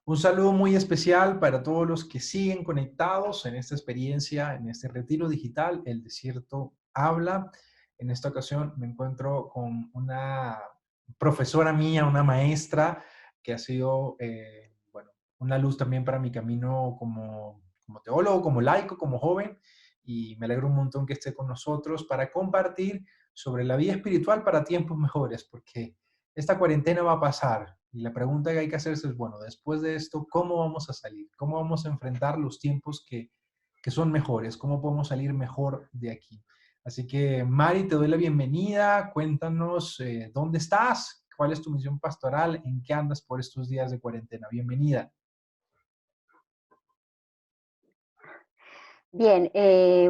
Un saludo muy especial para todos los que siguen conectados en esta experiencia, en este retiro digital, El Desierto Habla. En esta ocasión me encuentro con una profesora mía, una maestra que ha sido, bueno, una luz también para mi camino como teólogo, como laico, como joven. Y me alegro un montón que esté con nosotros para compartir sobre la vida espiritual para tiempos mejores, porque esta cuarentena va a pasar y la pregunta que hay que hacerse es, bueno, después de esto, ¿cómo vamos a salir? ¿Cómo vamos a enfrentar los tiempos que son mejores? ¿Cómo podemos salir mejor de aquí? Así que, Mari, te doy la bienvenida. Cuéntanos dónde estás, cuál es tu misión pastoral, en qué andas por estos días de cuarentena. Bienvenida. Bien,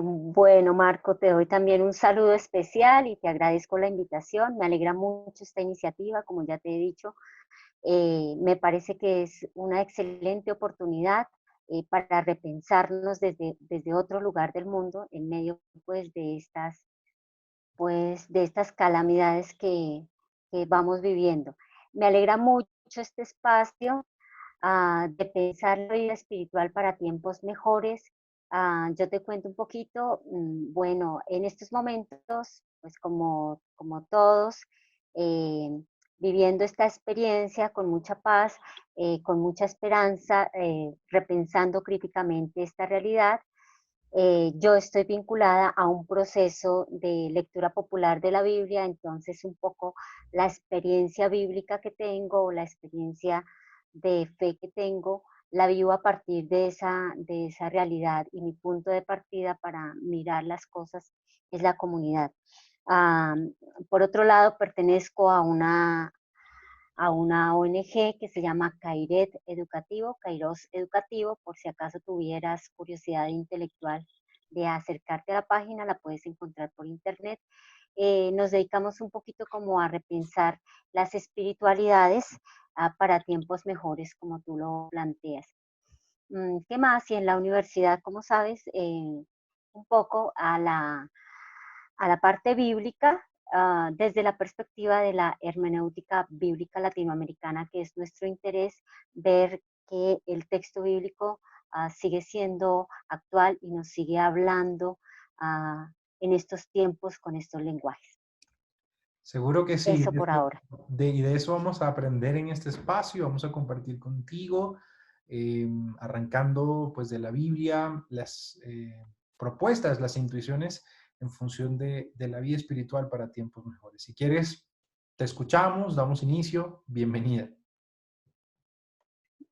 bueno, Marco, te doy también un saludo especial y te agradezco la invitación. Me alegra mucho esta iniciativa, como ya te he dicho. Me parece que es una excelente oportunidad para repensarnos desde otro lugar del mundo en medio pues, de estas calamidades que vamos viviendo. Me alegra mucho este espacio de pensar la vida espiritual para tiempos mejores. Yo te cuento un poquito, bueno, en estos momentos, pues como todos, eh, viviendo esta experiencia con mucha paz, con mucha esperanza, repensando críticamente esta realidad. Yo estoy vinculada a un proceso de lectura popular de la Biblia, entonces un poco la experiencia bíblica que tengo, la experiencia de fe que tengo, la vivo a partir de esa realidad y mi punto de partida para mirar las cosas es la comunidad. Ah, por otro lado, pertenezco a una ONG que se llama Kairet Educativo, Kairos Educativo, por si acaso tuvieras curiosidad intelectual de acercarte a la página, la puedes encontrar por internet. Nos dedicamos un poquito como a repensar las espiritualidades para tiempos mejores, como tú lo planteas. ¿Qué más? Y en la universidad, como sabes, un poco a la parte bíblica, desde la perspectiva de la hermenéutica bíblica latinoamericana, que es nuestro interés, ver que el texto bíblico sigue siendo actual y nos sigue hablando en estos tiempos con estos lenguajes. Seguro que sí. Eso por ahora. Y de eso vamos a aprender en este espacio, vamos a compartir contigo, arrancando pues de la Biblia, las propuestas, las intuiciones en función de la vida espiritual para tiempos mejores. Si quieres, te escuchamos, damos inicio, bienvenida.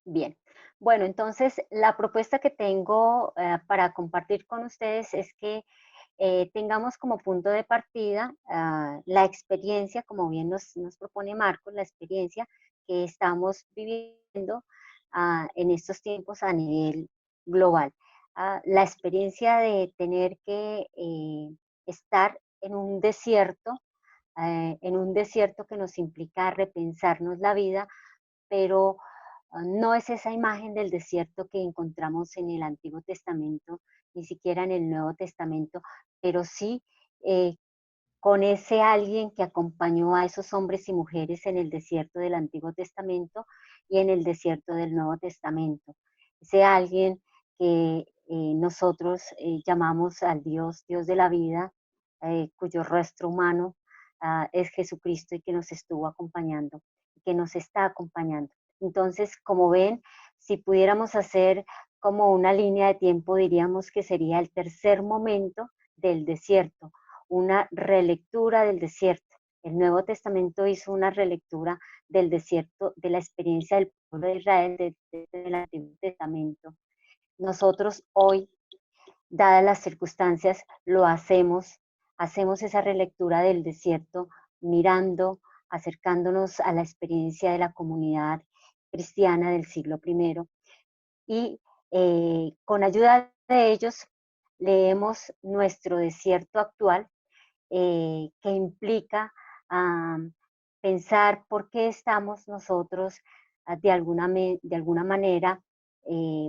Bien. Bueno, entonces la propuesta que tengo para compartir con ustedes es que tengamos como punto de partida la experiencia, como bien nos propone Marcos, la experiencia que estamos viviendo en estos tiempos a nivel global. La experiencia de tener que estar en un desierto que nos implica repensarnos la vida, pero no es esa imagen del desierto que encontramos en el Antiguo Testamento, ni siquiera en el Nuevo Testamento, pero sí eh, con ese alguien que acompañó a esos hombres y mujeres en el desierto del Antiguo Testamento y en el desierto del Nuevo Testamento. Ese alguien que nosotros llamamos al Dios, Dios de la vida, cuyo rostro humano es Jesucristo y que nos estuvo acompañando, que nos está acompañando. Entonces, como ven, si pudiéramos hacer como una línea de tiempo, diríamos que sería el tercer momento del desierto, una relectura del desierto. El Nuevo Testamento hizo una relectura del desierto, de la experiencia del pueblo de Israel desde el Antiguo Testamento. Nosotros hoy, dadas las circunstancias, lo hacemos esa relectura del desierto mirando, acercándonos a la experiencia de la comunidad cristiana del siglo I y con ayuda de ellos leemos nuestro desierto actual, que implica pensar por qué estamos nosotros de alguna manera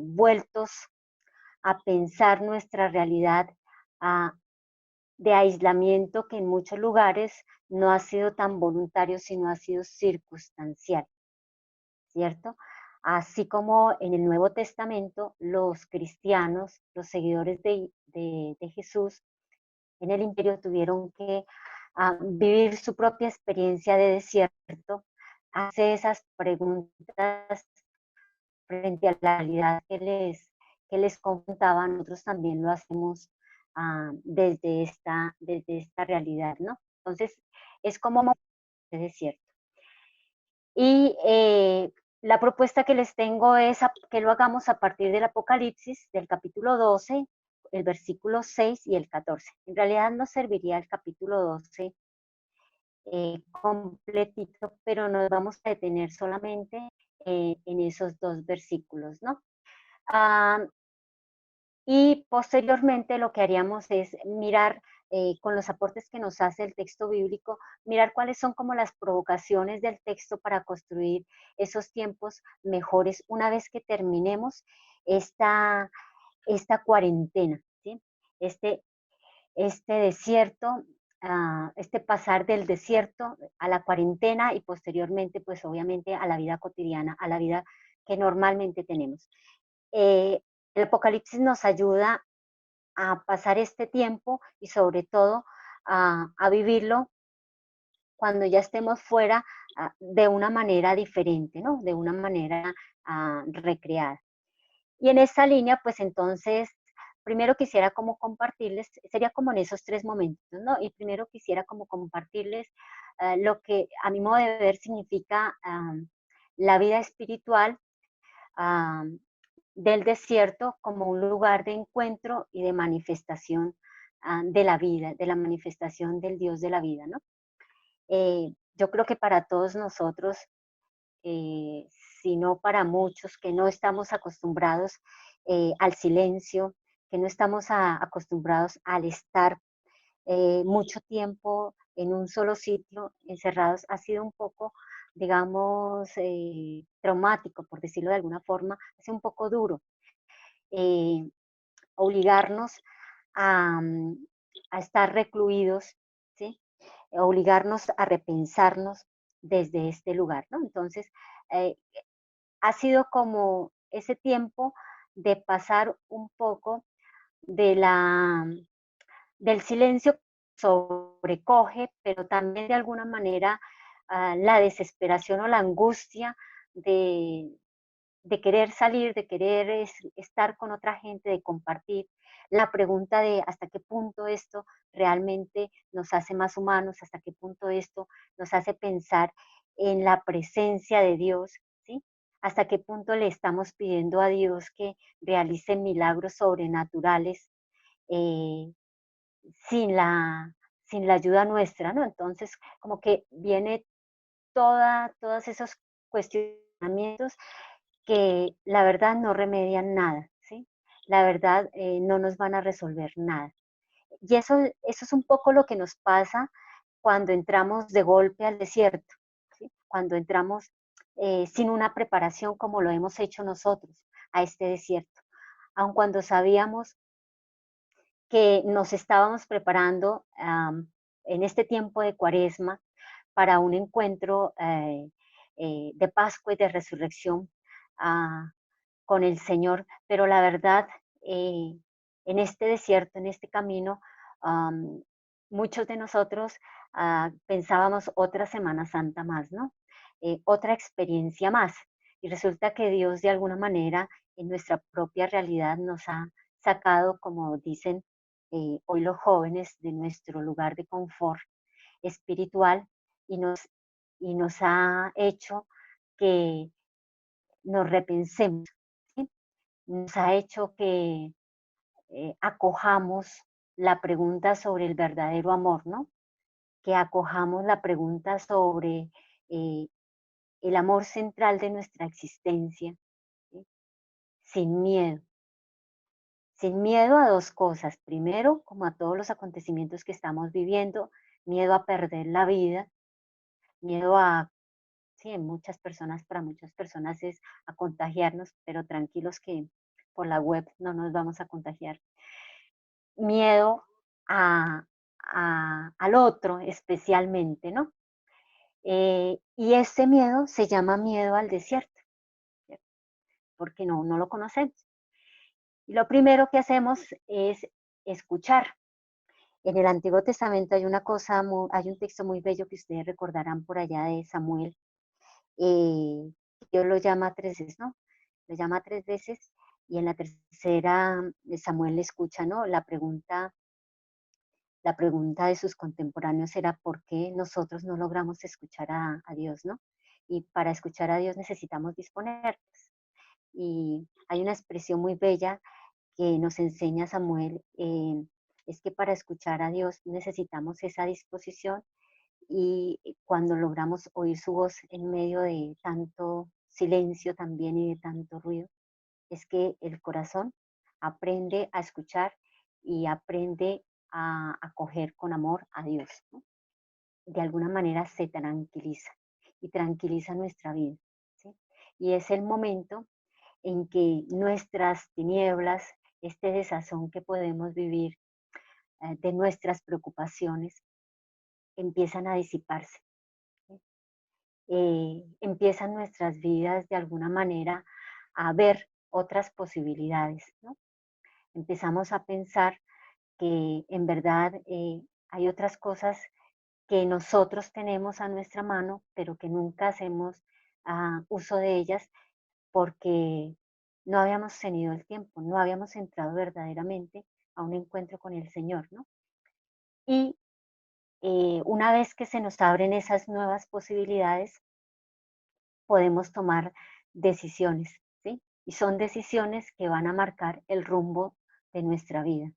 vueltos a pensar nuestra realidad ah, de aislamiento que en muchos lugares no ha sido tan voluntario, sino ha sido circunstancial, ¿cierto? Así como en el Nuevo Testamento, los cristianos, los seguidores de Jesús en el imperio tuvieron que vivir su propia experiencia de desierto, hace esas preguntas frente a la realidad que les contaba, nosotros también lo hacemos desde esta realidad, ¿no? Entonces, es como de desierto. Y la propuesta que les tengo es que lo hagamos a partir del Apocalipsis, del capítulo 12, el versículo 6 y el 14. En realidad nos serviría el capítulo 12 completito, pero nos vamos a detener solamente en esos dos versículos, ¿no? Ah, y posteriormente lo que haríamos es mirar con los aportes que nos hace el texto bíblico, mirar cuáles son como las provocaciones del texto para construir esos tiempos mejores una vez que terminemos esta, esta cuarentena, ¿sí? Este, este desierto, este pasar del desierto a la cuarentena y posteriormente, pues obviamente a la vida cotidiana, a la vida que normalmente tenemos. El Apocalipsis nos ayuda a pasar este tiempo y sobre todo a vivirlo cuando ya estemos fuera de una manera diferente, ¿no? De una manera recreada. Y en esa línea, pues entonces, primero quisiera como compartirles, sería como en esos tres momentos, ¿no? Y primero quisiera como compartirles lo que a mi modo de ver significa la vida espiritual ah, del desierto como un lugar de encuentro y de manifestación de la vida, de la manifestación del Dios de la vida, ¿no? Yo creo que para todos nosotros, eh, sino para muchos que no estamos acostumbrados al silencio, que no estamos acostumbrados al estar mucho tiempo en un solo sitio, encerrados, ha sido un poco, digamos, traumático, por decirlo de alguna forma, ha sido un poco duro. eh, Obligarnos a, a estar recluidos, ¿sí? Obligarnos a repensarnos desde este lugar, ¿no? Entonces, eh, ha sido como ese tiempo de pasar un poco de del silencio sobrecoge, pero también de alguna manera la desesperación o la angustia de, de querer salir, de querer estar con otra gente, de compartir. La pregunta de hasta qué punto esto realmente nos hace más humanos, hasta qué punto esto nos hace pensar en la presencia de Dios, ¿sí? Hasta qué punto le estamos pidiendo a Dios que realice milagros sobrenaturales eh, sin sin la ayuda nuestra, ¿no? Entonces, como que viene todos esos cuestionamientos que la verdad no remedian nada, ¿sí? La verdad no nos van a resolver nada. Y eso es un poco lo que nos pasa cuando entramos de golpe al desierto, ¿sí? Cuando entramos sin una preparación como lo hemos hecho nosotros a este desierto, aun cuando sabíamos que nos estábamos preparando en este tiempo de cuaresma para un encuentro de Pascua y de resurrección ah, con el Señor, pero la verdad, en este desierto, en este camino, am, muchos de nosotros pensábamos otra Semana Santa más, ¿no? Otra experiencia más. Y resulta que Dios de alguna manera en nuestra propia realidad nos ha sacado, como dicen hoy los jóvenes, de nuestro lugar de confort espiritual y y nos ha hecho que nos repensemos, ¿sí? Nos ha hecho que acojamos la pregunta sobre el verdadero amor, ¿no? Que acojamos la pregunta sobre eh, el amor central de nuestra existencia, ¿sí? Sin miedo. Sin miedo a dos cosas. Primero, como a todos los acontecimientos que estamos viviendo, miedo a perder la vida, miedo a, sí, en muchas personas, para muchas personas es a contagiarnos, pero tranquilos que por la web no nos vamos a contagiar. Miedo a, al otro especialmente, ¿no? Y ese miedo se llama miedo al desierto. porque no lo conocemos. Y lo primero que hacemos es escuchar. En el Antiguo Testamento hay una cosa, hay un texto muy bello que ustedes recordarán por allá de Samuel. eh, Dios lo llama 3 veces, ¿no? Lo llama 3 veces y en la tercera Samuel le escucha, ¿no? La pregunta de sus contemporáneos era por qué nosotros no logramos escuchar a Dios, ¿no? Y para escuchar a Dios necesitamos disponernos. Y hay una expresión muy bella que nos enseña Samuel, es que para escuchar a Dios necesitamos esa disposición y cuando logramos oír su voz en medio de tanto silencio también y de tanto ruido, es que el corazón aprende a escuchar y aprende a acoger con amor a Dios, ¿no? De alguna manera se tranquiliza y tranquiliza nuestra vida, ¿sí? Y es el momento en que nuestras tinieblas, este desazón que podemos vivir de nuestras preocupaciones, empiezan a disiparse. ¿Sí? Empiezan nuestras vidas de alguna manera a ver otras posibilidades, ¿no? Empezamos a pensar que en verdad hay otras cosas que nosotros tenemos a nuestra mano, pero que nunca hacemos uso de ellas porque no habíamos tenido el tiempo, no habíamos entrado verdaderamente a un encuentro con el Señor, ¿no? Y una vez que se nos abren esas nuevas posibilidades, podemos tomar decisiones, ¿sí? Y son decisiones que van a marcar el rumbo de nuestra vida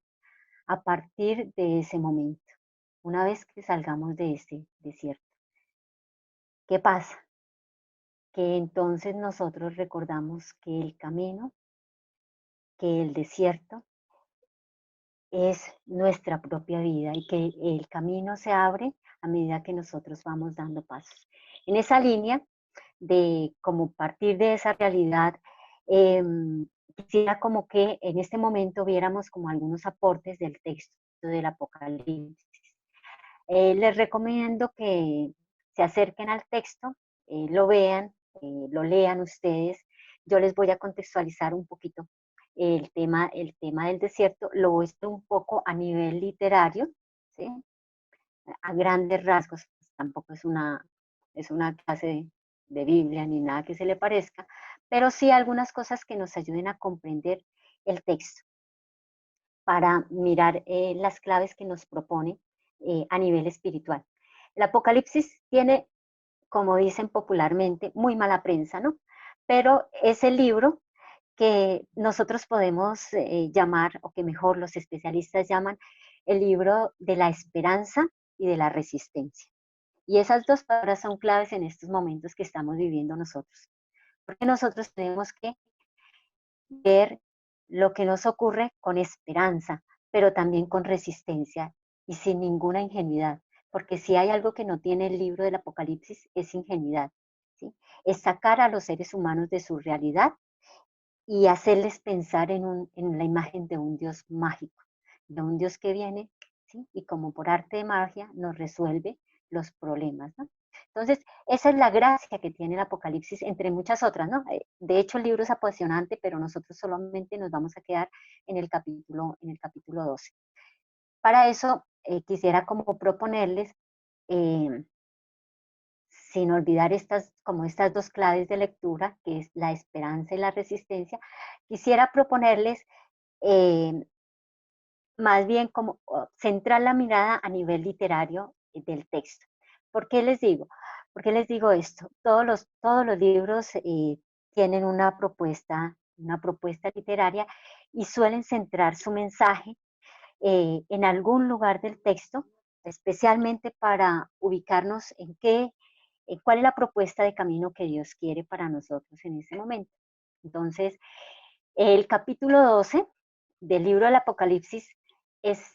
a partir de ese momento, una vez que salgamos de ese desierto. ¿Qué pasa? Que entonces nosotros recordamos que el camino, que el desierto es nuestra propia vida y que el camino se abre a medida que nosotros vamos dando pasos. En esa línea de como partir de esa realidad, quisiera como que en este momento viéramos como algunos aportes del texto del Apocalipsis. Les recomiendo que se acerquen al texto, lo vean, lo lean ustedes. Yo les voy a contextualizar un poquito el tema del desierto, lo voy a hacer un poco a nivel literario, ¿sí? A grandes rasgos, pues, tampoco es una clase de Biblia ni nada que se le parezca, pero sí algunas cosas que nos ayuden a comprender el texto para mirar las claves que nos propone a nivel espiritual. El Apocalipsis tiene, como dicen popularmente, muy mala prensa, ¿no? Pero es el libro que nosotros podemos llamar, o que mejor los especialistas llaman, el libro de la esperanza y de la resistencia. Y esas dos palabras son claves en estos momentos que estamos viviendo nosotros, porque nosotros tenemos que ver lo que nos ocurre con esperanza, pero también con resistencia y sin ninguna ingenuidad, porque si hay algo que no tiene el libro del Apocalipsis es ingenuidad, ¿sí? Es sacar a los seres humanos de su realidad y hacerles pensar en la imagen de un Dios mágico, de un Dios que viene, ¿sí? Y como por arte de magia nos resuelve los problemas, ¿no? Entonces, esa es la gracia que tiene el Apocalipsis, entre muchas otras, ¿no? De hecho, el libro es apasionante, pero nosotros solamente nos vamos a quedar en el capítulo 12. Para eso, quisiera como proponerles, eh, sin olvidar como estas dos claves de lectura, que es la esperanza y la resistencia, quisiera proponerles eh, más bien como centrar la mirada a nivel literario del texto. ¿Por qué les digo? ¿Por qué les digo esto? Todos los libros tienen una propuesta literaria y suelen centrar su mensaje en algún lugar del texto, especialmente para ubicarnos en cuál es la propuesta de camino que Dios quiere para nosotros en ese momento. Entonces, el capítulo 12 del libro del Apocalipsis es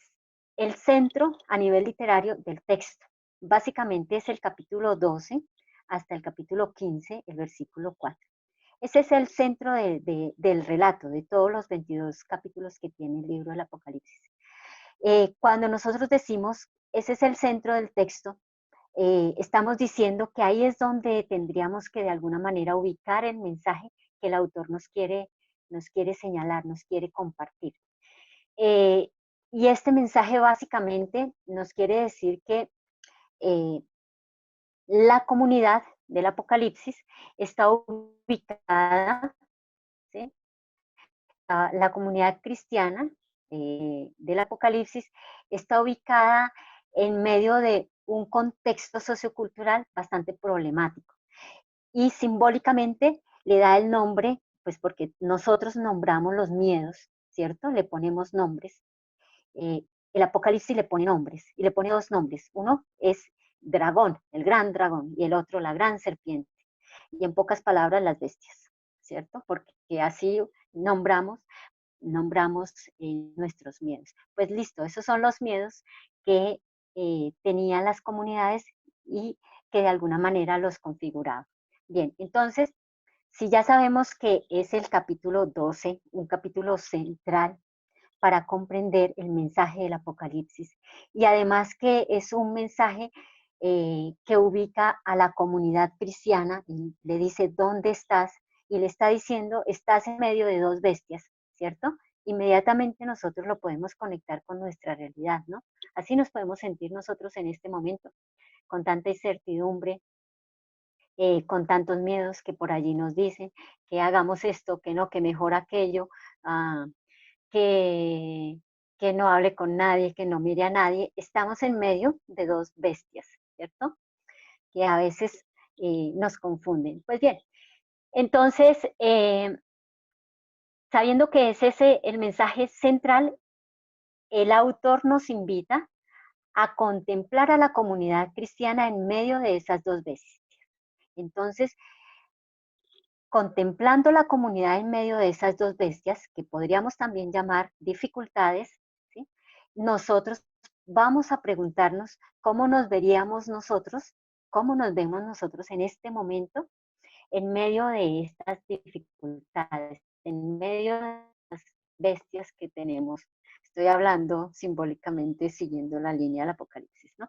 el centro a nivel literario del texto. Básicamente es el capítulo 12 hasta el capítulo 15, el versículo 4. Ese es el centro del relato, de todos los 22 capítulos que tiene el libro del Apocalipsis. Cuando nosotros decimos, ese es el centro del texto, estamos diciendo que ahí es donde tendríamos que de alguna manera ubicar el mensaje que el autor nos quiere señalar, nos quiere compartir. Eh, y este mensaje básicamente nos quiere decir que eh, la comunidad del Apocalipsis está ubicada, ¿sí? La comunidad cristiana del Apocalipsis está ubicada en medio de un contexto sociocultural bastante problemático y simbólicamente le da el nombre, pues porque nosotros nombramos los miedos, ¿cierto? Le ponemos nombres. Eh, el Apocalipsis le pone nombres y le pone dos nombres. Uno es dragón, el gran dragón, y el otro la gran serpiente. Y en pocas palabras, las bestias, ¿cierto? Porque así nombramos nuestros miedos. Pues listo, esos son los miedos que tenían las comunidades y que de alguna manera los configuraba. Bien, entonces, si ya sabemos que es el capítulo 12, un capítulo central para comprender el mensaje del Apocalipsis, y además que es un mensaje que ubica a la comunidad cristiana y le dice, ¿dónde estás? Y le está diciendo, estás en medio de dos bestias, ¿cierto? Inmediatamente nosotros lo podemos conectar con nuestra realidad, ¿no? Así nos podemos sentir nosotros en este momento, con tanta incertidumbre, con tantos miedos que por allí nos dicen, que hagamos esto, que no, que mejor aquello, ah, que, que no hable con nadie, que no mire a nadie. Estamos en medio de dos bestias, ¿cierto? Que a veces nos confunden. Pues bien, entonces, sabiendo que es ese el mensaje central, el autor nos invita a contemplar a la comunidad cristiana en medio de esas dos bestias. Entonces, contemplando la comunidad en medio de esas dos bestias, que podríamos también llamar dificultades, ¿sí? Nosotros vamos a preguntarnos cómo nos veríamos nosotros, cómo nos vemos nosotros en este momento, en medio de estas dificultades, en medio de las bestias que tenemos. Estoy hablando simbólicamente siguiendo la línea del Apocalipsis, ¿no?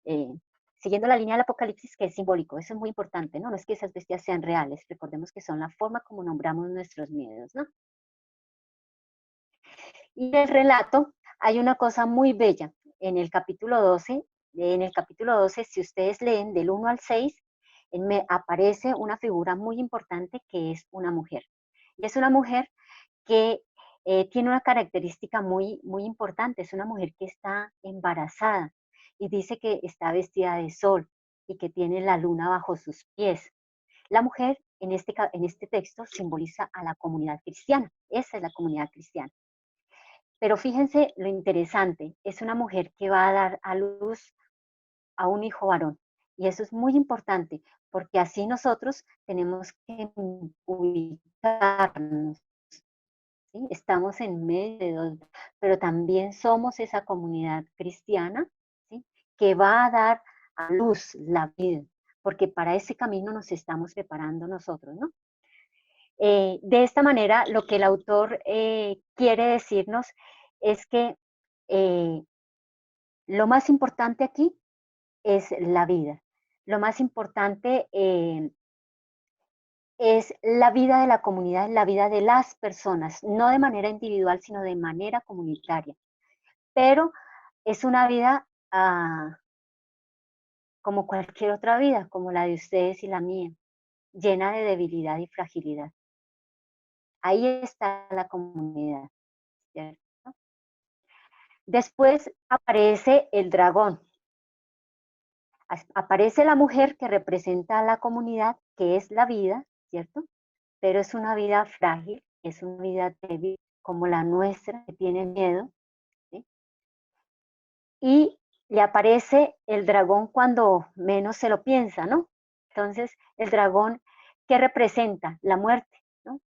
Eh, siguiendo la línea del Apocalipsis, que es simbólico, eso es muy importante, ¿no? No es que esas bestias sean reales, recordemos que son la forma como nombramos nuestros miedos, ¿no? Y en el relato hay una cosa muy bella. En el capítulo 12, si ustedes leen del 1 al 6, aparece una figura muy importante que es una mujer. Y es una mujer que tiene una característica muy, muy importante. Es una mujer que está embarazada y dice que está vestida de sol y que tiene la luna bajo sus pies. La mujer en este texto simboliza a la comunidad cristiana. Esa es la comunidad cristiana. Pero fíjense lo interesante, es una mujer que va a dar a luz a un hijo varón. Y eso es muy importante, porque así nosotros tenemos que ubicarnos. ¿Sí? Estamos en medio de dos, pero también somos esa comunidad cristiana, ¿sí? Que va a dar a luz la vida, porque para ese camino nos estamos preparando nosotros, ¿no? De esta manera, lo que el autor quiere decirnos es que eh, lo más importante aquí es la vida. Lo más importante es la vida de la comunidad, la vida de las personas, no de manera individual, sino de manera comunitaria. Pero es una vida como cualquier otra vida, como la de ustedes y la mía, llena de debilidad y fragilidad. Ahí está la comunidad, ¿cierto? Después aparece el dragón. Aparece la mujer que representa a la comunidad, que es la vida, ¿cierto? Pero es una vida frágil, es una vida débil, como la nuestra, que tiene miedo, ¿sí? Y le aparece el dragón cuando menos se lo piensa, ¿no? Entonces, el dragón, ¿qué representa? La muerte, ¿no?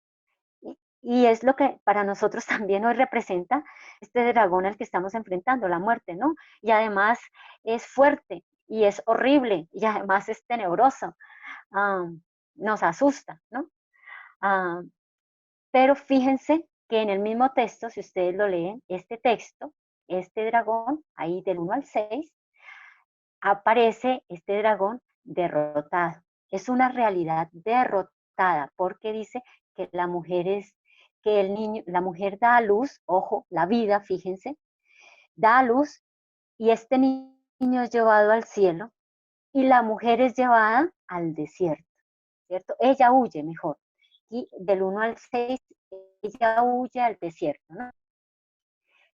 Y es lo que para nosotros también hoy representa este dragón al que estamos enfrentando, la muerte, ¿no? Y además es fuerte y es horrible y además es tenebroso, nos asusta, ¿no? Ah, pero fíjense que en el mismo texto, si ustedes lo leen, este texto, este dragón, ahí del 1 al 6, aparece este dragón derrotado. Es una realidad derrotada abortada, porque dice que la mujer es, que el niño, la mujer da a luz, ojo, la vida, fíjense, da a luz y este niño es llevado al cielo y la mujer es llevada al desierto, ¿cierto? Ella huye mejor. Y del 1 al 6, ella huye al desierto, ¿no?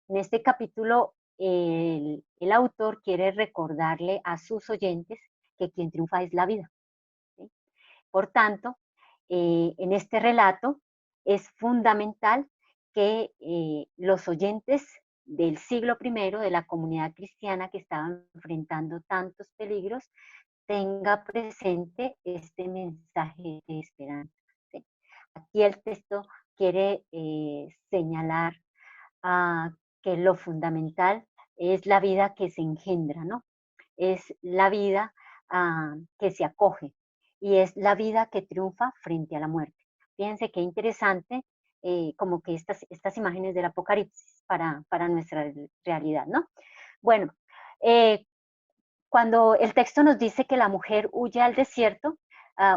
En este capítulo, el autor quiere recordarle a sus oyentes que quien triunfa es la vida, ¿sí? Por tanto, en este relato es fundamental que los oyentes del siglo primero, de la comunidad cristiana que estaba enfrentando tantos peligros, tenga presente este mensaje de esperanza, ¿sí? Aquí el texto quiere señalar ah, que lo fundamental es la vida que se engendra, ¿no? Es la vida que se acoge y es la vida que triunfa frente a la muerte. Fíjense qué interesante, como que estas imágenes del Apocalipsis para nuestra realidad, ¿no? Bueno, eh, cuando el texto nos dice que la mujer huye al desierto,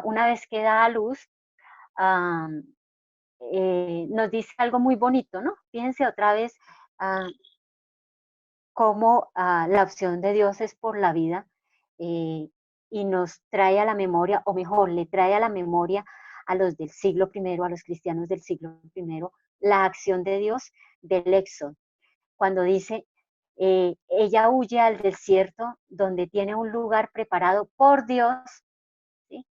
una vez que da a luz, ah, nos dice algo muy bonito, ¿no? Fíjense otra vez ah, cómo la opción de Dios es por la vida eh, y nos trae a la memoria, o mejor, le trae a la memoria a los del siglo primero, a los cristianos del siglo primero, la acción de Dios del éxodo, cuando dice, ella huye al desierto donde tiene un lugar preparado por Dios, ¿sí?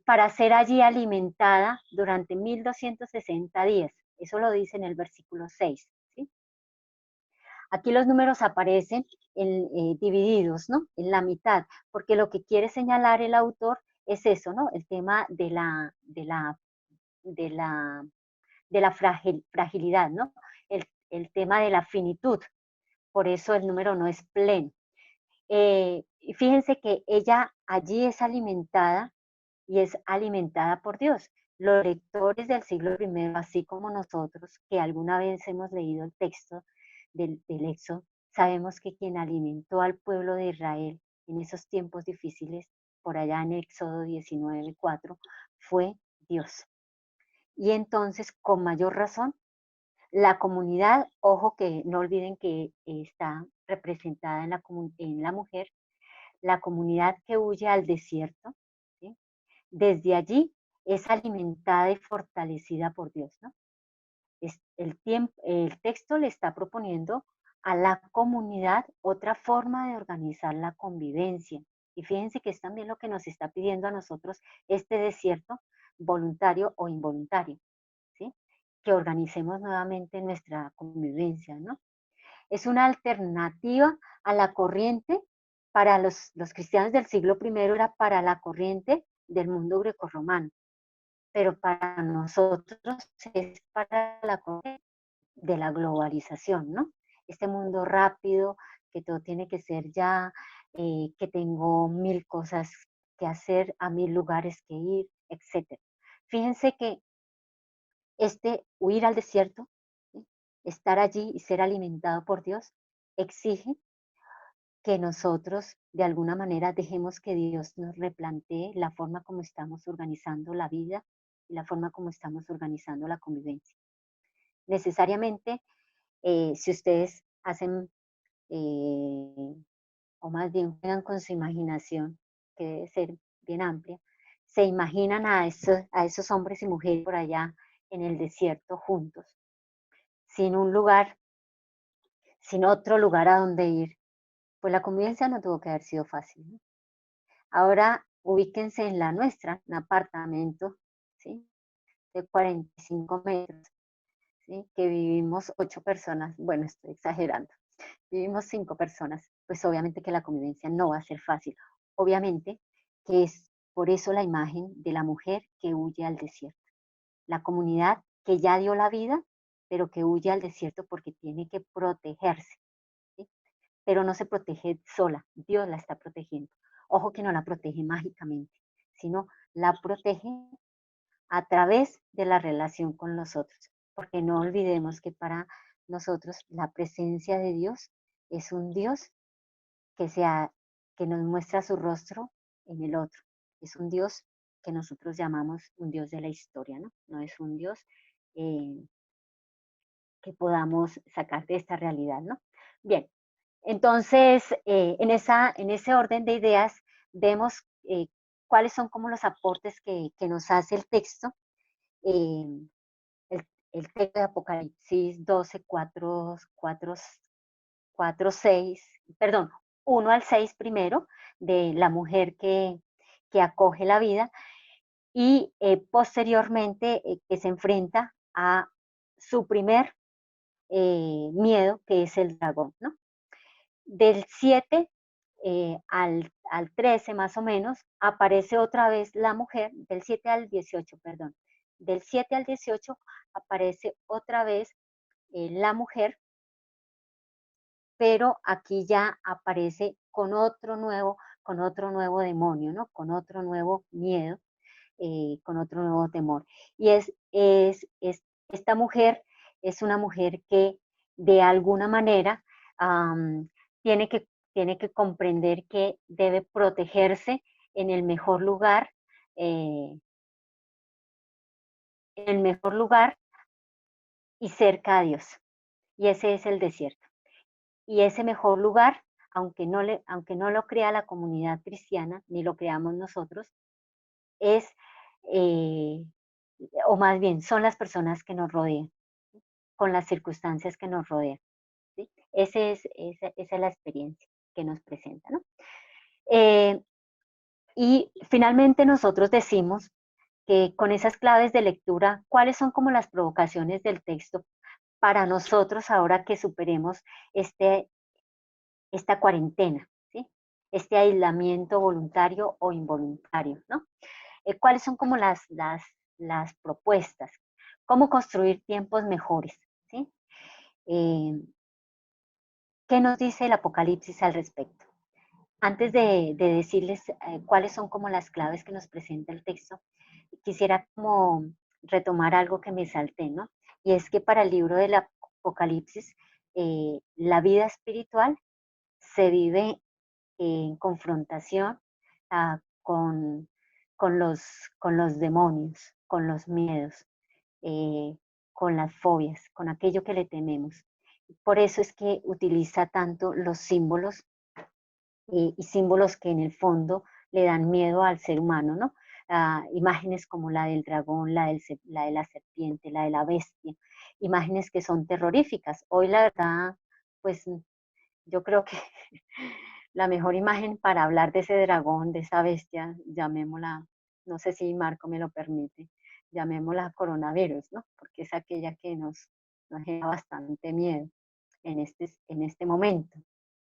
Para ser allí alimentada durante 1260 días. Eso lo dice en el versículo 6. ¿Sí? Aquí los números aparecen divididos, ¿no? En la mitad, porque lo que quiere señalar el autor es eso, ¿no? El tema de la fragilidad, ¿no? El tema de la finitud. Por eso el número no es pleno. Y fíjense que ella allí es alimentada y es alimentada por Dios. Los lectores del siglo primero, así como nosotros, que alguna vez hemos leído el texto del Éxodo, sabemos que quien alimentó al pueblo de Israel en esos tiempos difíciles, por allá en Éxodo 19:4, fue Dios. Y entonces, con mayor razón, la comunidad, ojo que no olviden que está representada en la mujer, la comunidad que huye al desierto, ¿sí? Desde allí es alimentada y fortalecida por Dios, ¿no? El texto le está proponiendo a la comunidad otra forma de organizar la convivencia. Y fíjense que es también lo que nos está pidiendo a nosotros este desierto, voluntario o involuntario, ¿sí? Que organicemos nuevamente nuestra convivencia, ¿no? Es una alternativa a la corriente para los cristianos del siglo primero, era para la corriente del mundo grecorromano, pero para nosotros es para la corriente de la globalización, ¿no? Este mundo rápido, que todo tiene que ser ya, que tengo 1000 cosas que hacer, a 1000 lugares que ir, etc. Fíjense que este huir al desierto, ¿sí? Estar allí y ser alimentado por Dios, exige que nosotros de alguna manera dejemos que Dios nos replantee la forma como estamos organizando la vida y la forma como estamos organizando la convivencia. Necesariamente, si ustedes hacen, eh, o más bien juegan con su imaginación, que debe ser bien amplia, se imaginan a esos hombres y mujeres por allá en el desierto juntos, sin un lugar, sin otro lugar a donde ir, pues la convivencia no tuvo que haber sido fácil, ¿no? Ahora ubíquense en la nuestra, un apartamento, ¿sí? De 45 metros, ¿sí? Que vivimos 8 personas, bueno, estoy exagerando, vivimos 5 personas, pues obviamente que la convivencia no va a ser fácil. Obviamente que es por eso la imagen de la mujer que huye al desierto, la comunidad que ya dio la vida, pero que huye al desierto porque tiene que protegerse, ¿sí? Pero no se protege sola, Dios la está protegiendo. Ojo que no la protege mágicamente, sino la protege a través de la relación con los otros, porque no olvidemos que para nosotros la presencia de Dios es un Dios que, que nos muestra su rostro en el otro, es un Dios que nosotros llamamos un Dios de la historia, ¿no? No es un Dios eh, que podamos sacar de esta realidad, ¿no? Bien, entonces, en ese orden de ideas, vemos cuáles son como los aportes que nos hace el texto. eh, el texto de Apocalipsis 12, 4, 6, perdón, 1 al 6 primero, de la mujer que acoge la vida, y posteriormente que se enfrenta a su primer miedo, que es el dragón, ¿no? Del 7 al 13 más o menos, aparece otra vez la mujer, del 7 al 18, perdón, del 7 al 18 aparece otra vez la mujer, pero aquí ya aparece con otro nuevo demonio, ¿no? Con otro nuevo miedo, con otro nuevo temor. Y esta mujer es una mujer que de alguna manera am, tiene que, tiene que comprender que debe protegerse en el mejor lugar, eh, en el mejor lugar y cerca a Dios. Y ese es el desierto. Y ese mejor lugar, aunque no lo crea la comunidad cristiana, ni lo creamos nosotros, es, eh, o más bien, son las personas que nos rodean, con las circunstancias que nos rodean. ¿Sí? Esa es la experiencia que nos presenta, ¿no? Eh, y finalmente nosotros decimos que con esas claves de lectura, ¿cuáles son como las provocaciones del texto para nosotros ahora que superemos este, esta cuarentena, ¿sí? Este aislamiento voluntario o involuntario, ¿no? ¿Cuáles son como las propuestas? ¿Cómo construir tiempos mejores? ¿Sí? Eh, ¿Qué nos dice el Apocalipsis al respecto? Antes de decirles cuáles son como las claves que nos presenta el texto, quisiera como retomar algo que me salté, ¿no? Y es que para el libro del Apocalipsis, la vida espiritual se vive en confrontación ah, con los demonios, con los miedos, eh, con las fobias, con aquello que le tememos. Por eso es que utiliza tanto los símbolos y símbolos que en el fondo le dan miedo al ser humano, ¿no? Imágenes como la del dragón, la de la serpiente, la de la bestia, imágenes que son terroríficas. Hoy la verdad, pues yo creo que la mejor imagen para hablar de ese dragón, de esa bestia, llamémosla, no sé si Marco me lo permite, llamémosla coronavirus, ¿no? Porque es aquella que nos genera bastante miedo en este momento,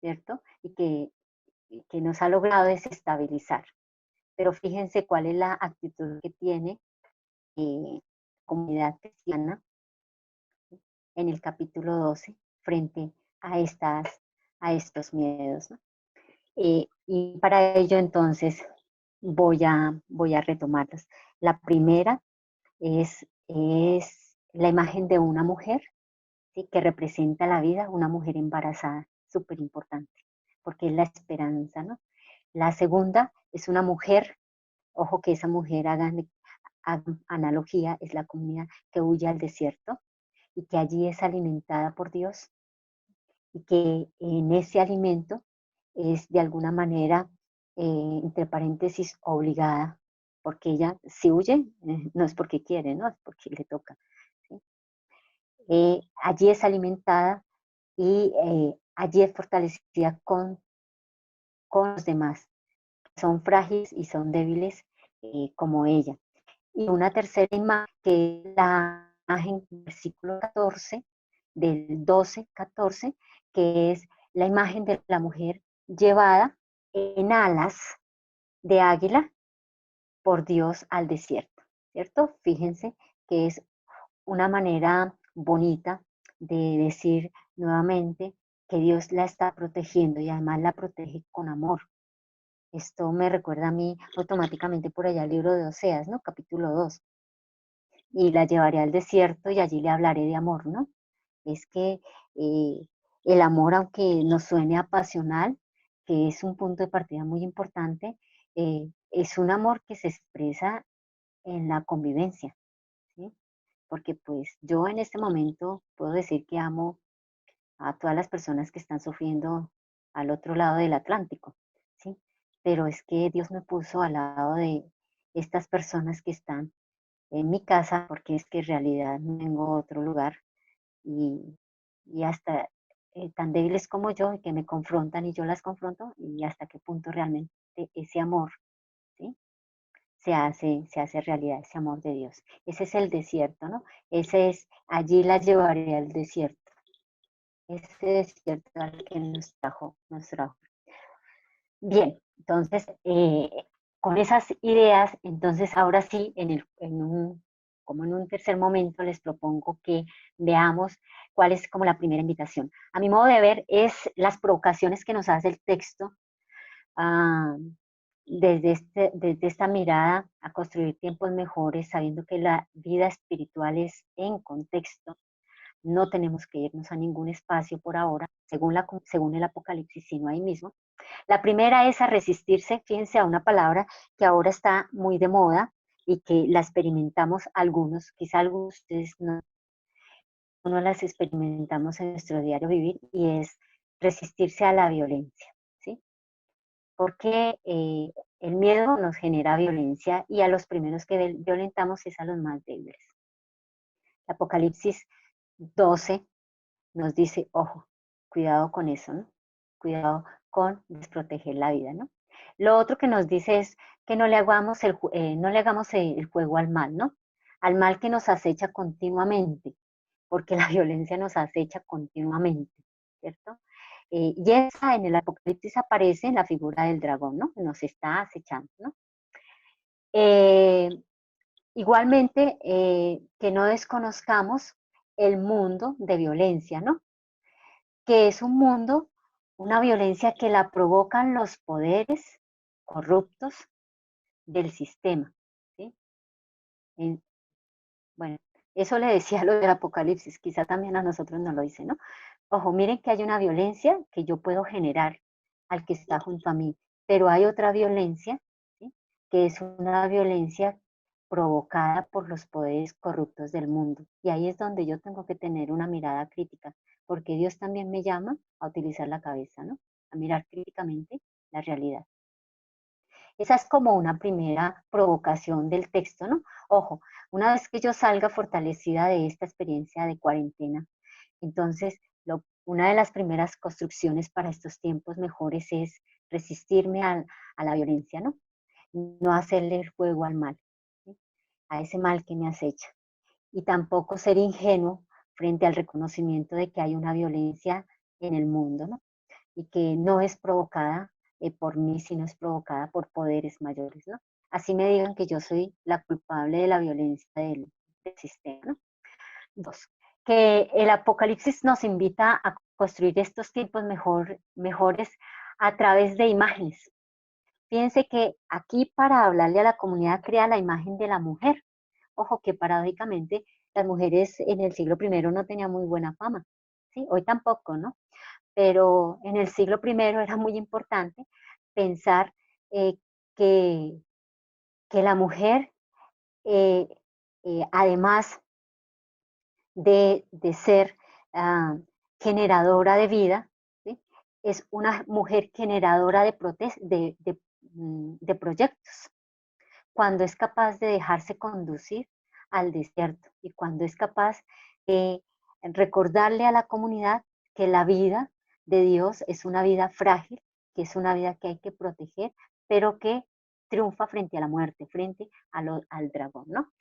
¿cierto? Y que nos ha logrado desestabilizar. Pero fíjense cuál es la actitud que tiene la comunidad cristiana en el capítulo 12 frente a estos miedos, ¿no? Y para ello entonces voy a retomarlos. La primera es la imagen de una mujer, ¿sí? Que representa la vida, una mujer embarazada, súper importante, porque es la esperanza, ¿no? La segunda es una mujer, ojo que esa mujer hagan analogía, es la comunidad que huye al desierto y que allí es alimentada por Dios y que en ese alimento es de alguna manera, entre paréntesis, obligada, porque ella si huye, no es porque quiere, ¿no? Es porque le toca. ¿Sí? Allí es alimentada y allí es fortalecida con los demás, son frágiles y son débiles como ella. Y una tercera imagen, que es la imagen del versículo 14, del 12-14, que es la imagen de la mujer llevada en alas de águila por Dios al desierto, ¿cierto? Fíjense que es una manera bonita de decir nuevamente que Dios la está protegiendo y además la protege con amor. Esto me recuerda a mí automáticamente por allá el libro de Oseas, ¿no? Capítulo 2. Y la llevaré al desierto y allí le hablaré de amor, ¿no? Es que eh, el amor, aunque nos suene apasional, que es un punto de partida muy importante, es un amor que se expresa en la convivencia, ¿sí? Porque pues yo en este momento puedo decir que amo a todas las personas que están sufriendo al otro lado del Atlántico, ¿sí? Pero es que Dios me puso al lado de estas personas que están en mi casa, porque es que en realidad no tengo otro lugar y, y hasta tan débiles como yo, que me confrontan y yo las confronto, y hasta qué punto realmente ese amor, ¿sí? Se hace realidad, ese amor de Dios. Ese es el desierto, ¿no? Ese es, allí la llevaré al desierto, ese desierto al que nos trajo. Bien, entonces, con esas ideas, entonces ahora sí, como en un tercer momento, les propongo que veamos cuál es como la primera invitación. A mi modo de ver, es las provocaciones que nos hace el texto, ah, desde esta mirada a construir tiempos mejores, sabiendo que la vida espiritual es en contexto. No tenemos que irnos a ningún espacio por ahora, según el Apocalipsis, sino ahí mismo. La primera es a resistirse, fíjense, a una palabra que ahora está muy de moda y que la experimentamos algunos, quizá algunos de ustedes no las experimentamos en nuestro diario vivir, y es resistirse a la violencia, ¿sí? Porque el miedo nos genera violencia y a los primeros que violentamos es a los más débiles. Apocalipsis 12 nos dice, ojo, cuidado con eso, ¿no? Cuidado con desproteger la vida, ¿no? Lo otro que nos dice es que no le hagamos el juego al mal, ¿no? Al mal que nos acecha continuamente, porque la violencia nos acecha continuamente, ¿cierto? Y esa en el Apocalipsis aparece en la figura del dragón, ¿no? Que nos está acechando, ¿no? Eh, Igualmente, que no desconozcamos el mundo de violencia, ¿no? Que es un mundo, una violencia que la provocan los poderes corruptos del sistema, ¿sí? En- bueno, eso le decía lo del Apocalipsis, quizá también a nosotros nos lo dice, ¿no? Ojo, miren que hay una violencia que yo puedo generar al que está junto a mí, pero hay otra violencia, ¿sí? Que es una violencia provocada por los poderes corruptos del mundo. Y ahí es donde yo tengo que tener una mirada crítica, porque Dios también me llama a utilizar la cabeza, ¿no? A mirar críticamente la realidad. Esa es como una primera provocación del texto, ¿no? Ojo, una vez que yo salga fortalecida de esta experiencia de cuarentena, entonces una de las primeras construcciones para estos tiempos mejores es resistirme a la violencia, ¿no? No hacerle el juego al mal, ¿sí? A ese mal que me acecha. Y tampoco ser ingenuo frente al reconocimiento de que hay una violencia en el mundo, ¿no? Y que no es provocada por mí, sino es provocada por poderes mayores, ¿no? Así me digan que yo soy la culpable de la violencia del sistema, ¿no? Dos, que el Apocalipsis nos invita a construir estos tiempos mejores a través de imágenes. Fíjense que aquí, para hablarle a la comunidad, crea la imagen de la mujer. Ojo, que paradójicamente las mujeres en el siglo primero no tenían muy buena fama, ¿sí? Hoy tampoco, ¿no? Pero en el siglo primero era muy importante pensar eh, que, que la mujer, eh, además de ser ah, generadora de vida, ¿sí? Es una mujer generadora de proyectos, cuando es capaz de dejarse conducir al desierto y cuando es capaz de recordarle a la comunidad que la vida de Dios es una vida frágil, que es una vida que hay que proteger, pero que triunfa frente a la muerte, frente al dragón, ¿no?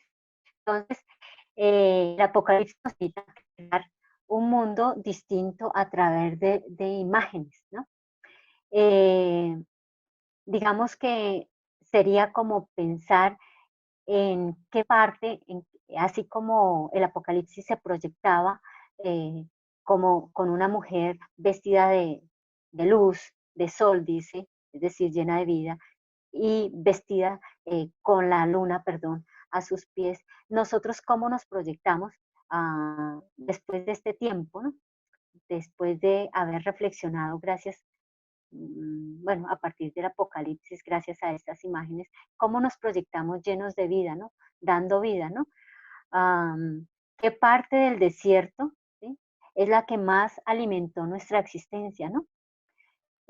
Entonces, el Apocalipsis nos invita a crear un mundo distinto a través de imágenes, ¿no? Eh, digamos que sería como pensar en qué parte, así como el Apocalipsis se proyectaba eh, como con una mujer vestida de luz, de sol, dice, es decir, llena de vida, y vestida con la luna, perdón, a sus pies. Nosotros cómo nos proyectamos después de este tiempo, ¿no? Después de haber reflexionado, gracias bueno, a partir del Apocalipsis, gracias a estas imágenes, cómo nos proyectamos llenos de vida, ¿no? Dando vida, ¿no? ¿Qué parte del desierto, ¿sí? Es la que más alimentó nuestra existencia, ¿no?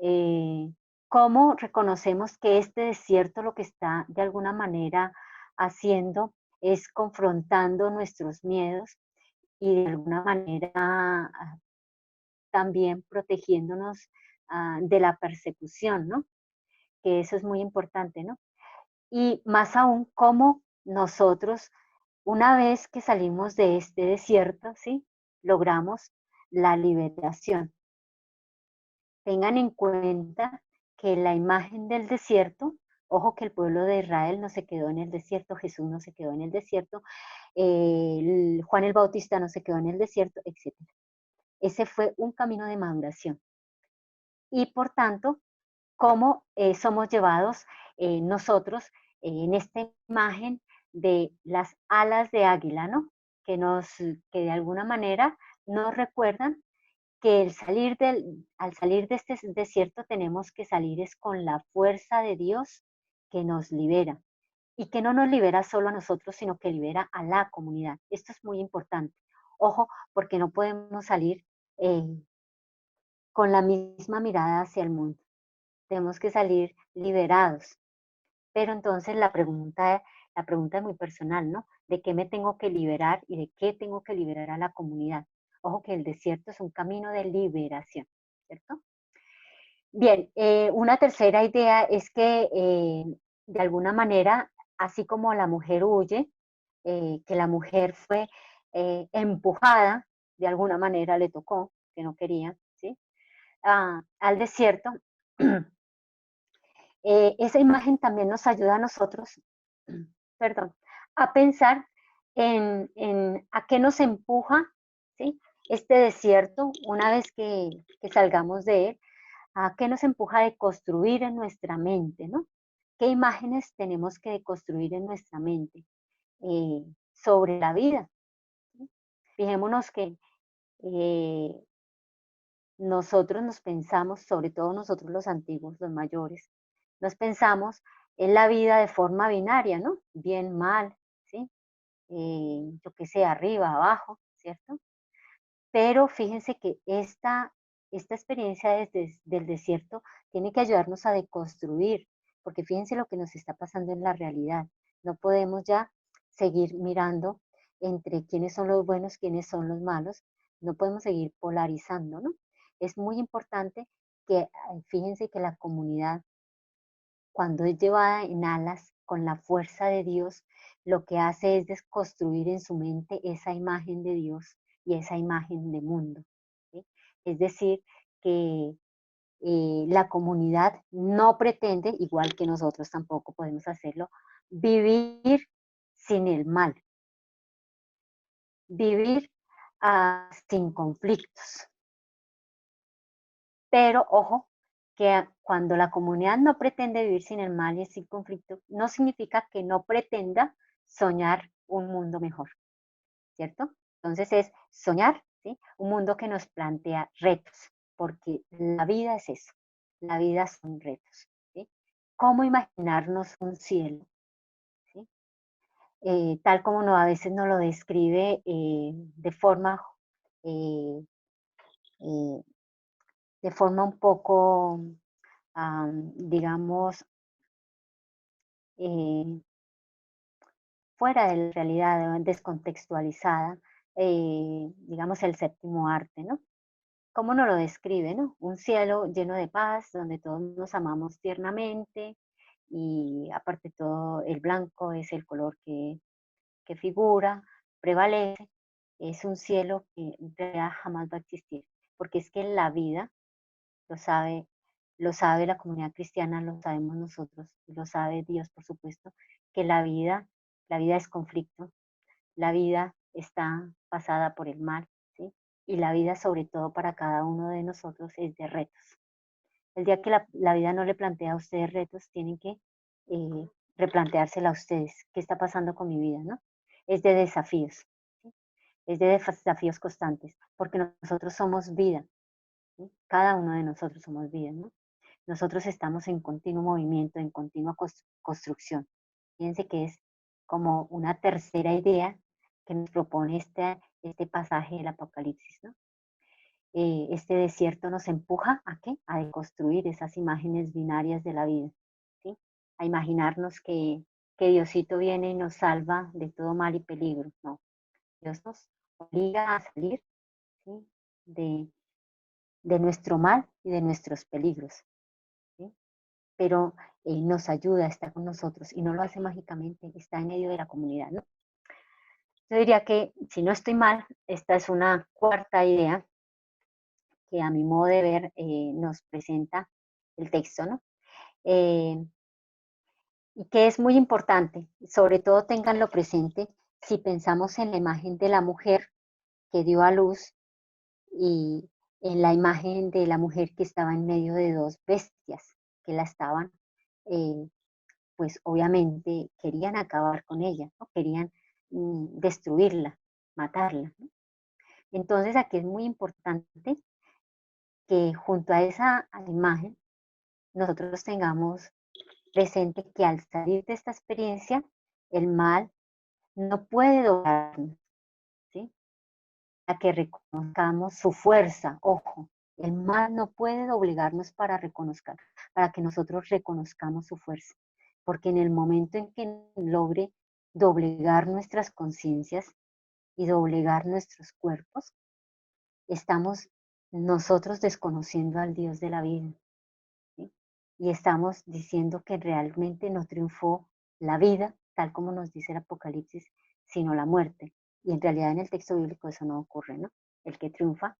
Eh, ¿Cómo reconocemos que este desierto lo que está de alguna manera haciendo es confrontando nuestros miedos y de alguna manera también protegiéndonos de la persecución, ¿no? Que eso es muy importante, ¿no? Y más aún, cómo nosotros, una vez que salimos de este desierto, ¿sí? Logramos la liberación. Tengan en cuenta que la imagen del desierto, ojo que el pueblo de Israel no se quedó en el desierto, Jesús no se quedó en el desierto, Juan el Bautista no se quedó en el desierto, etcétera. Ese fue un camino de maduración. Y por tanto, cómo somos llevados nosotros en esta imagen de las alas de águila, ¿no? Que de alguna manera nos recuerdan que al salir de este desierto tenemos que salir es con la fuerza de Dios que nos libera y que no nos libera solo a nosotros, sino que libera a la comunidad. Esto es muy importante. Ojo, porque no podemos salir eh, con la misma mirada hacia el mundo. Tenemos que salir liberados. Pero entonces la pregunta es muy personal, ¿no? ¿De qué me tengo que liberar y de qué tengo que liberar a la comunidad? Ojo que el desierto es un camino de liberación, ¿cierto? Bien, una tercera idea es que de alguna manera, así como la mujer huye, que la mujer fue empujada, de alguna manera le tocó, que no quería, ¿sí? Al desierto, esa imagen también nos ayuda a nosotros, perdón, a pensar en a qué nos empuja, ¿sí? Este desierto, una vez que salgamos de él, a qué nos empuja de construir en nuestra mente, ¿no? ¿Qué imágenes tenemos que construir en nuestra mente sobre la vida? ¿Sí? Fijémonos que eh, nosotros nos pensamos, sobre todo nosotros los antiguos, los mayores, nos pensamos en la vida de forma binaria, ¿no? Bien, mal, ¿sí? Yo qué sé, arriba, abajo, ¿cierto? Pero fíjense que esta experiencia del desierto tiene que ayudarnos a deconstruir, porque fíjense lo que nos está pasando en la realidad. No podemos ya seguir mirando entre quiénes son los buenos, quiénes son los malos. No podemos seguir polarizando, ¿no? Es muy importante que, fíjense que la comunidad, cuando es llevada en alas con la fuerza de Dios, lo que hace es desconstruir en su mente esa imagen de Dios y esa imagen de mundo. ¿Sí? Es decir, que la comunidad no pretende, igual que nosotros tampoco podemos hacerlo, vivir sin el mal, vivir sin conflictos. Pero ojo, que cuando la comunidad no pretende vivir sin el mal y sin conflicto, no significa que no pretenda soñar un mundo mejor, ¿cierto? Entonces es soñar, ¿sí? Un mundo que nos plantea retos, porque la vida es eso, la vida son retos, ¿sí? ¿Cómo imaginarnos un cielo? ¿Sí? Tal como a veces nos lo describe de forma eh, eh, un poco, digamos, eh, fuera de la realidad, descontextualizada, digamos, el séptimo arte, ¿no? ¿Cómo nos lo describe, no? Un cielo lleno de paz, donde todos nos amamos tiernamente y aparte de todo, el blanco es el color que figura, prevalece. Es un cielo que en realidad jamás va a existir, porque es que la vida lo sabe, lo sabe la comunidad cristiana, lo sabemos nosotros, lo sabe Dios, por supuesto, que la vida es conflicto, la vida está pasada por el mal, ¿sí? Y la vida, sobre todo para cada uno de nosotros, es de retos. El día que la vida no le plantea a ustedes retos, tienen que replanteársela a ustedes. ¿Qué está pasando con mi vida, no? Es de desafíos, ¿sí? Es de desafíos constantes, porque nosotros somos vida, ¿sí? Cada uno de nosotros somos vida, ¿no? Nosotros estamos en continuo movimiento, en continua construcción. Fíjense que es como una tercera idea que nos propone este pasaje del Apocalipsis, ¿no? Este desierto nos empuja ¿a qué? A deconstruir esas imágenes binarias de la vida, ¿sí? A imaginarnos que Diosito viene y nos salva de todo mal y peligro. No, Dios nos obliga a salir, ¿sí? de, de nuestro mal y de nuestros peligros, ¿sí? Pero Él nos ayuda, está con nosotros y no lo hace mágicamente, está en medio de la comunidad, ¿no? Yo diría que, si no estoy mal, esta es una cuarta idea que a mi modo de ver nos presenta el texto, ¿no? Eh, y que es muy importante, sobre todo ténganlo presente si pensamos en la imagen de la mujer que dio a luz y en la imagen de la mujer que estaba en medio de dos bestias que la estaban, eh, pues obviamente querían acabar con ella, ¿no? Querían destruirla, matarla, ¿no? Entonces aquí es muy importante que junto a esa imagen nosotros tengamos presente que al salir de esta experiencia, el mal no puede doblarnos, ¿sí? A que reconozcamos su fuerza, ojo, el mal no puede obligarnos para que nosotros reconozcamos su fuerza, porque en el momento en que logre doblegar nuestras conciencias y doblegar nuestros cuerpos, estamos nosotros desconociendo al Dios de la vida, ¿sí? Y estamos diciendo que realmente no triunfó la vida, tal como nos dice el Apocalipsis, sino la muerte. Y en realidad en el texto bíblico eso no ocurre, ¿no? El que triunfa,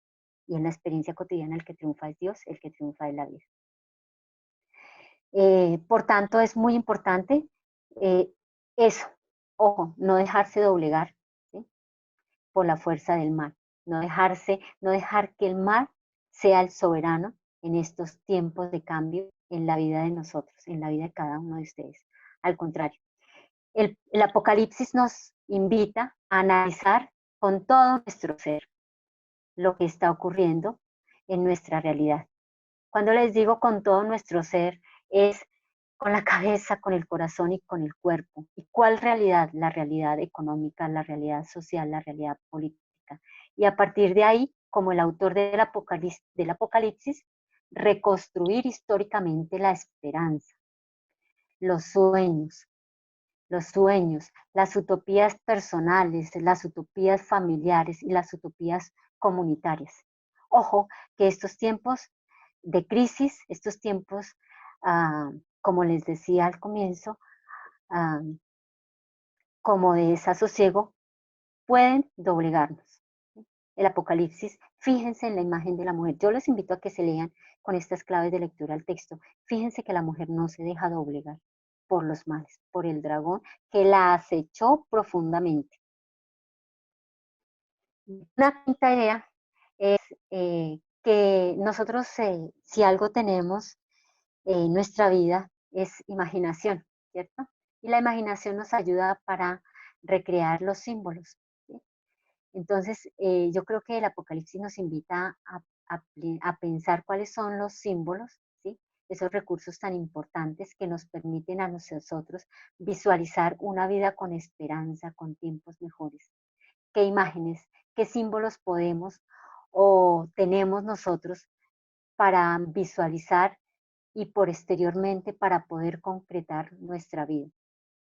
y en la experiencia cotidiana el que triunfa es Dios, el que triunfa es la vida. Por tanto, es muy importante eh, eso, ojo, no dejarse doblegar, ¿sí? Por la fuerza del mal, no dejar que el mal sea el soberano en estos tiempos de cambio en la vida de nosotros, en la vida de cada uno de ustedes. Al contrario, el Apocalipsis nos invita a analizar con todo nuestro ser lo que está ocurriendo en nuestra realidad. Cuando les digo con todo nuestro ser, es con la cabeza, con el corazón y con el cuerpo. ¿Y cuál realidad? La realidad económica, la realidad social, la realidad política. Y a partir de ahí, como el autor del Apocalipsis, reconstruir históricamente la esperanza, los sueños, los sueños, las utopías personales, las utopías familiares y las utopías comunitarias. Ojo, que estos tiempos de crisis, estos tiempos, ah, como les decía al comienzo, ah, como de desasosiego, pueden doblegarnos. El Apocalipsis, fíjense en la imagen de la mujer. Yo les invito a que se lean con estas claves de lectura al texto. Fíjense que la mujer no se deja doblegar por los males, por el dragón que la acechó profundamente. Una quinta idea es que nosotros, si algo tenemos en nuestra vida, es imaginación, ¿cierto? Y la imaginación nos ayuda para recrear los símbolos, ¿sí? Entonces, yo creo que el Apocalipsis nos invita a pensar cuáles son los símbolos, ¿sí? Esos recursos tan importantes que nos permiten a nosotros visualizar una vida con esperanza, con tiempos mejores. ¿Qué imágenes, qué símbolos podemos o tenemos nosotros para visualizar y posteriormente para poder concretar nuestra vida,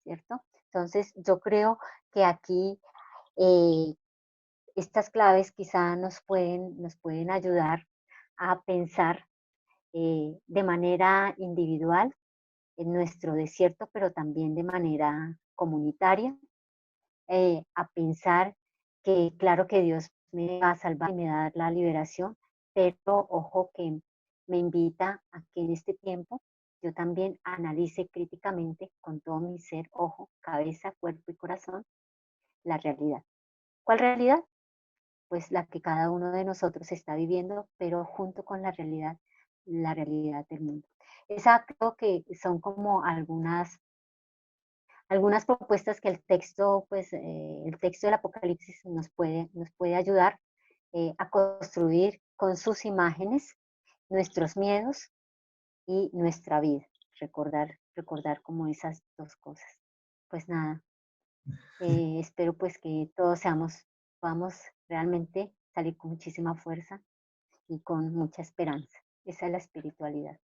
¿cierto? Entonces, yo creo que aquí eh, estas claves quizá nos pueden ayudar a pensar de manera individual en nuestro desierto, pero también de manera comunitaria, a pensar que claro que Dios me va a salvar y me va a dar la liberación, pero ojo que me invita a que en este tiempo yo también analice críticamente con todo mi ser, ojo, cabeza, cuerpo y corazón, la realidad. ¿Cuál realidad? Pues la que cada uno de nosotros está viviendo, pero junto con la realidad del mundo. Esa creo que son como algunas propuestas que el texto, pues el texto del Apocalipsis nos puede ayudar a construir con sus imágenes nuestros miedos, y nuestra vida. Recordar como esas dos cosas. Pues nada, espero pues que todos podamos realmente salir con muchísima fuerza y con mucha esperanza. Esa es la espiritualidad.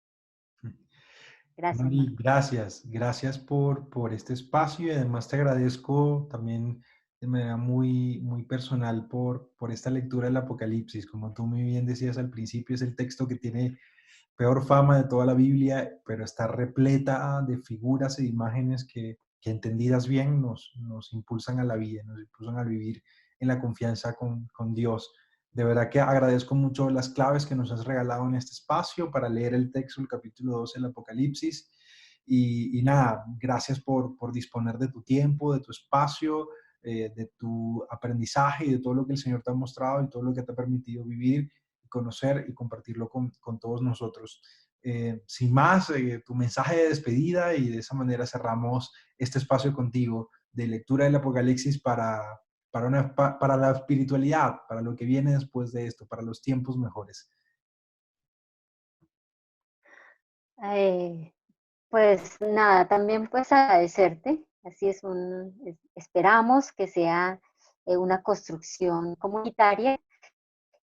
Gracias, Mari, Marco. gracias, gracias por este espacio y además te agradezco también de manera muy personal por esta lectura del Apocalipsis. Como tú muy bien decías al principio, es el texto que tiene peor fama de toda la Biblia, pero está repleta de figuras e imágenes que entendidas bien nos impulsan a la vida, nos impulsan a vivir en la confianza con Dios. De verdad que agradezco mucho las claves que nos has regalado en este espacio para leer el texto, el capítulo 12 del Apocalipsis. Y nada, gracias por disponer de tu tiempo, de tu espacio, de tu aprendizaje y de todo lo que el Señor te ha mostrado y todo lo que te ha permitido vivir, conocer y compartirlo con todos nosotros. Sin más, tu mensaje de despedida y de esa manera cerramos este espacio contigo de lectura del Apocalipsis para la espiritualidad, para lo que viene después de esto, para los tiempos mejores. Eh, pues nada, también pues agradecerte. Así esperamos que sea una construcción comunitaria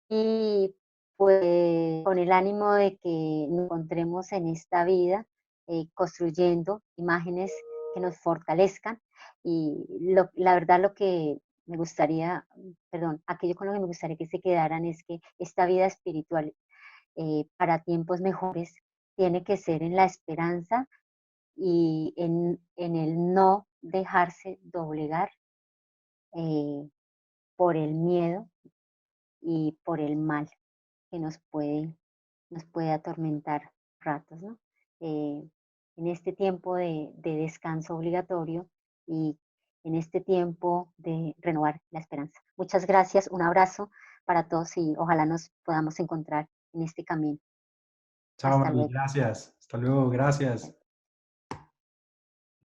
y pues con el ánimo de que nos encontremos en esta vida construyendo imágenes que nos fortalezcan y la verdad lo que me gustaría, perdón, aquello con lo que me gustaría que se quedaran es que esta vida espiritual para tiempos mejores tiene que ser en la esperanza y en el no dejarse doblegar eh, por el miedo y por el mal que nos puede atormentar ratos, ¿no? Eh, en este tiempo de descanso obligatorio y en este tiempo de renovar la esperanza. Muchas gracias, un abrazo para todos y ojalá nos podamos encontrar en este camino. Chao, Hasta Mari, luego. gracias. Hasta luego, gracias.